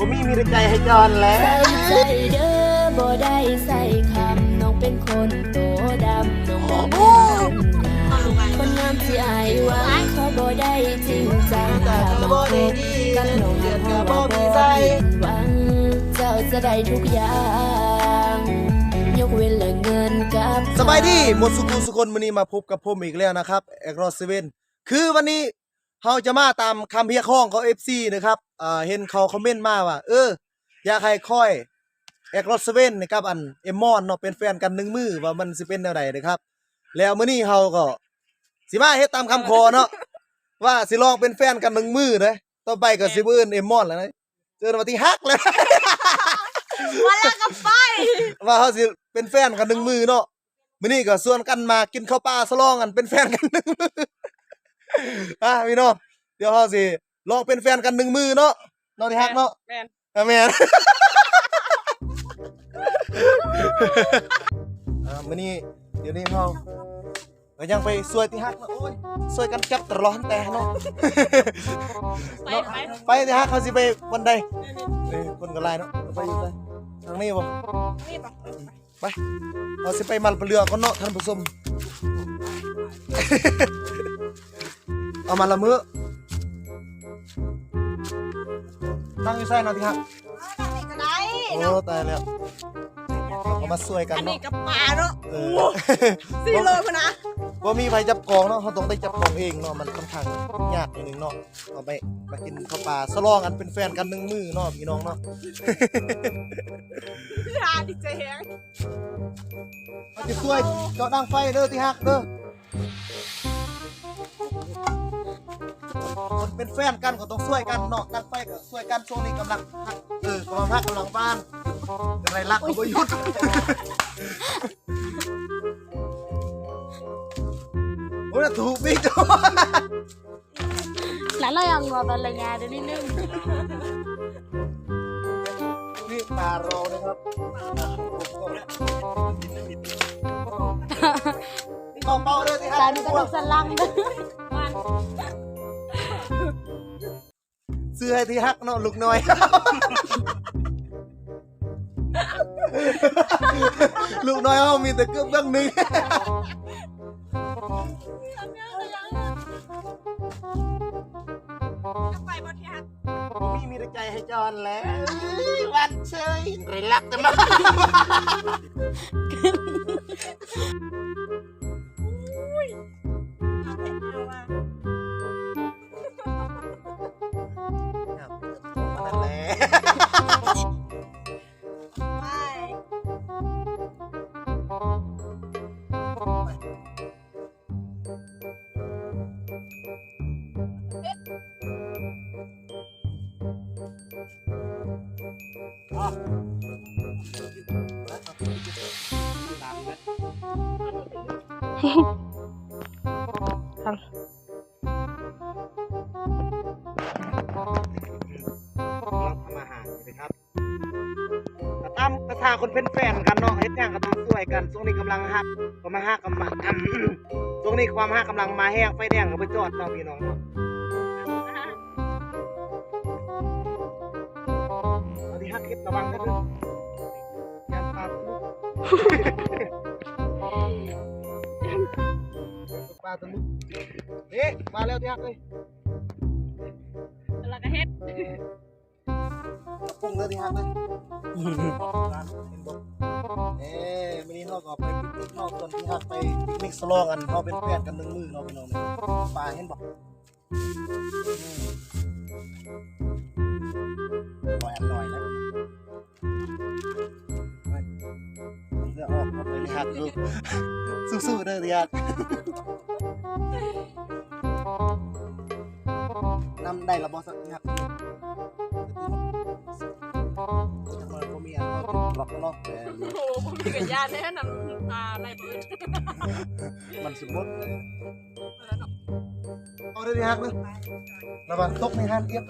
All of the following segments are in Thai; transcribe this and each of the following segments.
ผมมีใจให้จอนแล้วใส่ใจเด้อบ่ได้ใส่คำน้องเป็นคนโตดำน้องบ่คนงามที่อายหวังเขาบ่ได้จริงจังถ้ามาพบกันน้องเพราะว่าบ่ผิดหวังเจ้าจะได้ทุกอย่างยกเว้นเงินกับสบายดีหมดสุคนวันนี้มาพบกับผมอีกแล้วนะครับเอกรอสเซเว่นคือวันนี้เขาจะมาตามคำเรียกร้องของ FC นะครับเห็นเขาคอมเมนต์มาว่าอยากให้ค่อยเอกรอสเซเว่นนะครับอันเอมมอนเนาะเป็นแฟนกัน1 มื้อว่ามันสิเป็นแนวใดนะครับแล้วมื้อนี้เขาก็สิมาเฮ็ดตามคำขอเนาะว่าสิลองเป็นแฟนกัน1 มื้อนะต่อไปก็สิเอิ้นเอมมอนแล้วนะเจอวันที่ฮักแล้ววันละกับไฟว่าเขาสิเป็นแฟนกัน1 มื้อเนาะมื้อนี้ก็ชวนกันมากินข้าวปลาสลองกันเป็นแฟนกัน1 มื้อพี่น้องเดี๋ยวเขาสิลองเป็นแฟนกัน1 มื้อเนาะเนาะที่ฮักเนาะแม่นแม่นมื้อนี้เดี๋ยวนี้เขาก็ยังไปช่วยที่ฮักเนาะโอ้ยช่วยกันจับตลอดแต่เนาะไปที่ฮักเขาสิไปวันใดคนก็หลายเนาะไปอยู่ไสทางนี้บ่นี่ปะไปเราสิไปมันเรือก่อนเนาะท่านผู้ชมเอามาละมื้อนั่งอยู่ไสเนาะที่ฮักก็ได้โอ้ตายแล้วเอามาช่วยกันอันนี้ เนาะกับปลาเนาะ4 โลพุ่นนะบ่มีไผจับกองเนาะเขาต้องได้จับกองเองเนาะมันค่อนข้างยากนิดนึงเนาะเอาไปมากินข้าวปลาสลองกันเป็นแฟนกัน1 มื้อเนาะพี่น้องเนาะหาดิใจแฮงเอาสิช่วยเจาะดังไฟเด้อที่ฮักเด้อคนเป็นแฟนกันก็ต้องช่วยกันเนาะดังไฟก็ช่วยกันช่วงนี้กำลังฮักกำลังฮักกำลังบ้านอะไรรักก็บ่หยุดโอ้ยถูกพี่จ้ะLala yang ngobrolnya ada di nih. นี่ปลาเรานะครับนี่ของเบาเลยสิครับ Tadi kan selang. ซื้อให้ที่ฮักเนาะลูกน้อยลูกน้อยเขามีแต่เกือบเบื้องหนึ่งไปบ่ที่ฮักมีแต่ใจให้จอนแล้ววันเชยไรลักแต่มานั่นแหละกระทาคนเป็นแฟนกันเนาะเฮ็ดงานก็ต้องช่วยกันช่วงนี้กำลังฮักก็มาฮักกันมาช่วงนี้ความฮักกำลังมาแห้งไฟแดงก็ไปจอดเนาะพี่น้องเนาะเอาที่ฮักเฮ็ดระวังกันเด้อยามปลาทะลุปลาทะลุนี่มาแล้วที่ฮักเลย แล้วก็เฮ็ดพุ่งเลยที่ฮักเลยวันนี้เราก็ไปปิกนิกนอกตอนที่ฮักไปปิกนิกสลองกันเราเป็นแฟนกัน1 มื้อเราพี่น้องปลาเห็นบอกอร่อยแล้วเลือกออกเลยที่ฮักดูสู้ๆเด้อที่ฮักนำได้ระบอสักที่ฮักมีอันเขาติดล็อกเนาะโอ้ผมมีกับญาติแน่นำในเบิดมันสมมติเอาได้ดีฮักเลยระวังตกในฮันเอียบ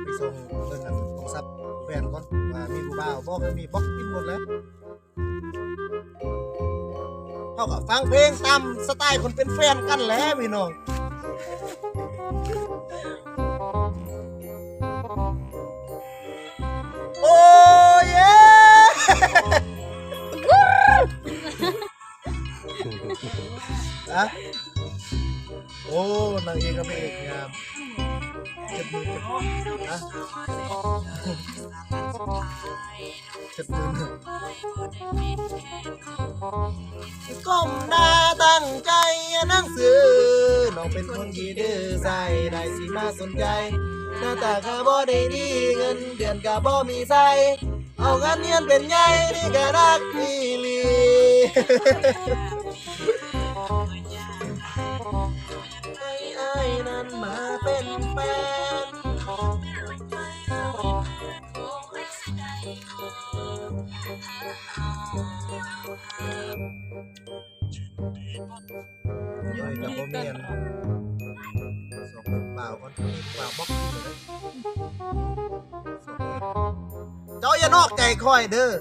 ไปส่งเรื่องนั้นต้องซับแฟนก่อนว่า มีผู้บ่าวบอกให้มีบล็อกกินหมดแล้วเขาก็ฟังเพลงตามสไตล์คนเป็นแฟนกันแล้วพี่น้องโอ้เย้อะโอ้นางเอกกับพระเอกงามเจ็บมืออะเจ็บมือก้มหน้าตั้งใจหนังสือน้องเป็นคนที่ดื้อใส่ได้สิมาสนใจหน้าตาก็บ่ได้ดีเงินเดือนก็บ่มีใส่เอาเงินเรียนเป็นไงนี่ก็รักอีหลีไอ้นั้นมาเป็นแฟนเดี๋ยวจะบ่เมียนสองคนเปล่าคนเปล่าบล็อกอยู่เลยเจ้าอย่านอกใจค่อยเด้อ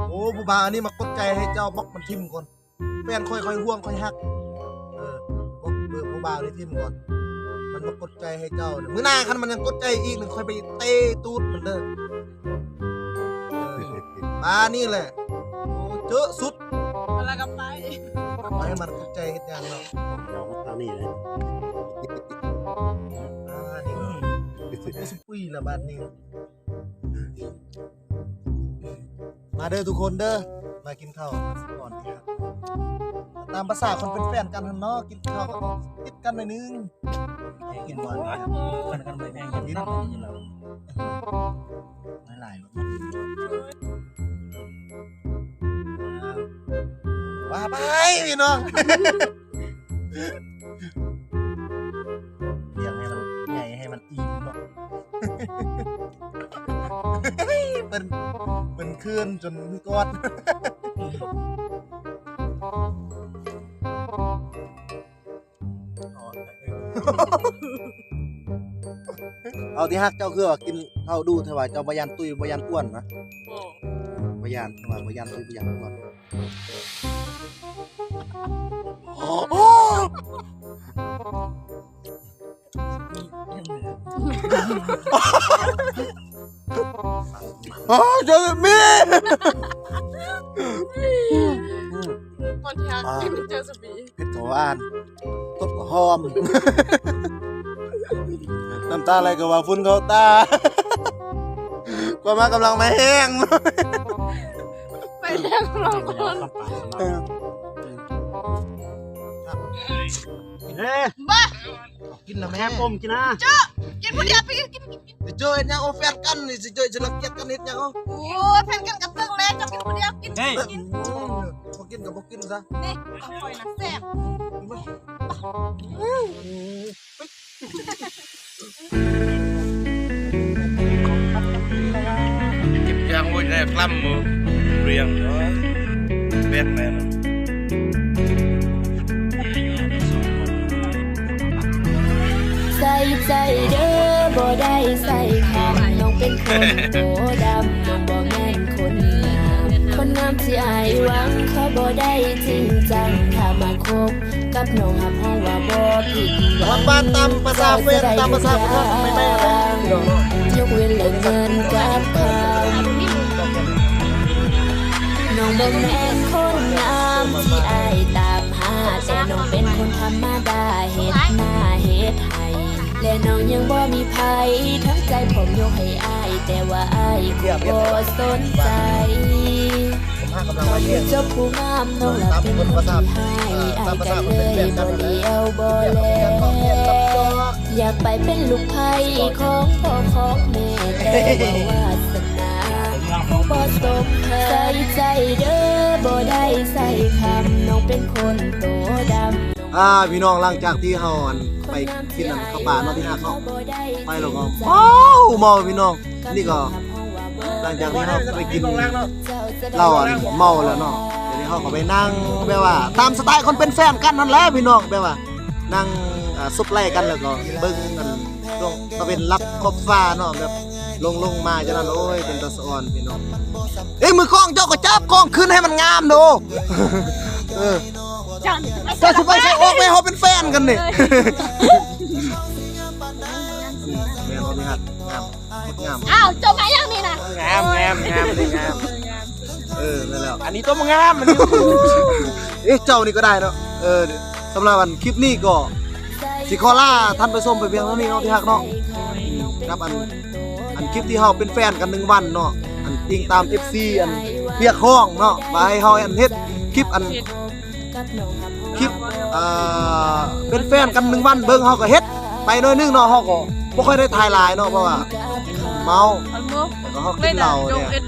โอ้ผู้บ่าวอันนี้มากดใจให้เจ้าบล็อกมันทิมก่อนแฟนค่อยห่วงค่อยฮักบล็อกเบอร์ผู้บ่าวนี่ทิมก่อนมันมากดใจให้เจ้ามื้อหน้าคันมันยังกดใจอีกหนึ่งค่อยไปเตะตูดมันเด้อมานี่แหละโอ้เจอสุด แล้วก็ไป ให้มันกดใจเฮ็ดอย่างเนาะ เราก็ทางนี้เลย นี่สิปุ้ยละบาดนี้มาเด้อทุกคนเด้อมากินข้าวก่อนครับตามภาษาคนเป็นแฟนกันเนาะกินข้าวก็ต้องติดกันหน่อยนึงกินหวานกันไปแม่งกินเราหลายๆว่าไปพี่น้องเลี้ยงให้มันใหญ่ให้มันอิ่มเนาะเป็นคืนจนกอดเอาที่ฮักเจ้าคือว่ากินข้าวดูเถอะว่าเจ้าบยันตุยบยันอ้วนนะ โอ้ บยันว่าบยันตุยบยันอ้วนเจอมี คนที่ฮักกินเจอสบี เผ็ดขออ่านตบหอมน้ำตาอะไรก็ว่าฟุ้นเขาตาความมากำลังมาแห้ง ไปเรียกเราคน เฮ้ย กินนะแม่ แค่ปมกินนะ กินคนเดียวไปกิน สิเจอเฮ็ดหยังโอแฟนกันนี่สิเจอจะรักเกียดกันเฮ็ดหยังเอา โอ้แฟนกันกับเพื่อนแล้วจะกินคนเดียวกินกิน บ่กินก็บ่กินซะ นี่ต้องคอยนะแซ่บ เก็บยางไว้ในกล้ำมือเรียงเนาะเบ็ดแม่น ใส่ใจเด้อบ่ได้ใส่คำน้องเป็นคนโตดำน้องบ่แม่นคนงามคนงามที่อายหวังเขาบ่ได้จริงจังถ้ามาคบกับน้องหับห้องว่าบ่ผิดหวัง บ้านตามภาษาเฟซตามภาษาพวกไม่อะไรพี่น้องเนาะ ยกเว้นเรื่องเงินกับคำน้องบ่แม่นคนงามที่อายตามหาแต่น้องเป็นคนธรรมดาเฮ็ดหน้าเฮ็ดให้และน้องยังบ่มีภัยทั้งใจผมยกให้อายแต่ว่าอายก็บ่สนใจ ผมหากำลัง เขา มา อ เยี่ ยู่ ยม เจ้าผู้งามน้องละเป็นคนที่ให้อายกันเลยบ่เลี้ยวบ่แลอยากไปเป็นลูกไผ่ของพ่อของแม่แต่ว่าวาสนาบ่สมใส่ใจเด้อบ่ได้ใส่คำน้องเป็นคนโตดำ พี่น้องหลังจากที่เฮาอันไปกินอันข้าวป่าเนาะที่หาเขาไปแล้วก็เมาพี่น้องนี่ก็หลังจากที่เฮาไปกินเหล้าอันเมาแล้วเนาะเดี๋ยวนี้เฮาก็ไปนั่งแบบว่าตามสไตล์คนเป็นแฟนกันนั่นแหละพี่น้องแบบว่านั่งซุบไล่กันแล้วก็เบิ่งกัน ต้องตะเป็นรับขอบฟ้าเนาะแบบลงมาจังนั้นโอ้ยเป็นตาสะอ่อนพี่น้องเอ้ยมือกล้องเจ้าก็จับกล้องขึ้นให้มันงามโดเออ จัน เจ้าสิไปใส่ออกไปเฮาเป็นแฟนกันนี่แม่นบ่มีฮัดงาม อ้าวเจ้าไงยังนี่นะ งามงามงามเลยงาม นั่นแล้ว อันนี้ต้มงามอันนี้ เอ๊ะเจ้านี่ก็ได้เนาะสำหรับวันคลิปนี้ก็สิขอลาท่านผู้ชมไปเพียงเท่านี้เนาะพี่ฮักเนาะครับอันคลิปที่เฮาเป็นแฟนกัน1วันเนาะอันติงตาม FC อันเรียกห้องเนาะมาให้เฮาอันเฮ็ดคลิปเป็นแฟนกัน1วันเบิ่งเฮาก็เฮ็ดไปหน่อยนึงเนาะเฮาก็บ่ค่อยได้ถ่ายหลายเนาะเพราะว่าเมา อันมุก แล้วก็เฮากินเหล้าเนี่ย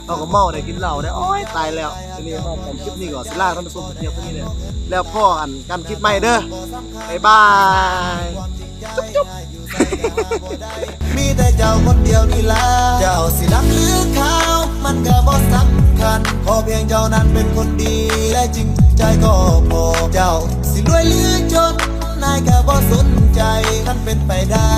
เราก็เมาได้กินเหล้าได้โอ้ยตายแล้วทีนี้เฮาผมคลิปนี้ก็สิลาท่านผู้ชมเพียงเท่านี้เนี่ยแล้วพ่อกันคลิปใหม่เด้อบ๊ายบายจุ๊บมีแต่เจ้าคนเดียวนี่ล่ะเจ้าสิรักหรือขาวมันก็บ่สำคัญขอเพียงเจ้านั้นเป็นคนดีและจริงใจก็พอเจ้าสิรวยหรือจนนายก็บ่สนใจคันเป็นไปได้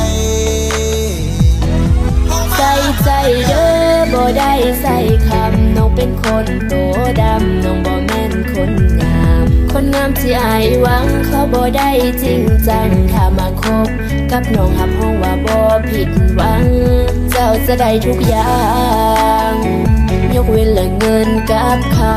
ใส่ใจเด้อบ่ได้ใส่คำน้องเป็นคนโตดำน้องบ่แม่นคนงามคนงามที่อายหวังเขาบ่ได้จริงจังถ้ามาคบกับน้องหับห้องว่าบ่ผิดหวัง เจ้าจะได้ทุกอย่าง ยกเว้นเรื่องเงินกับคำ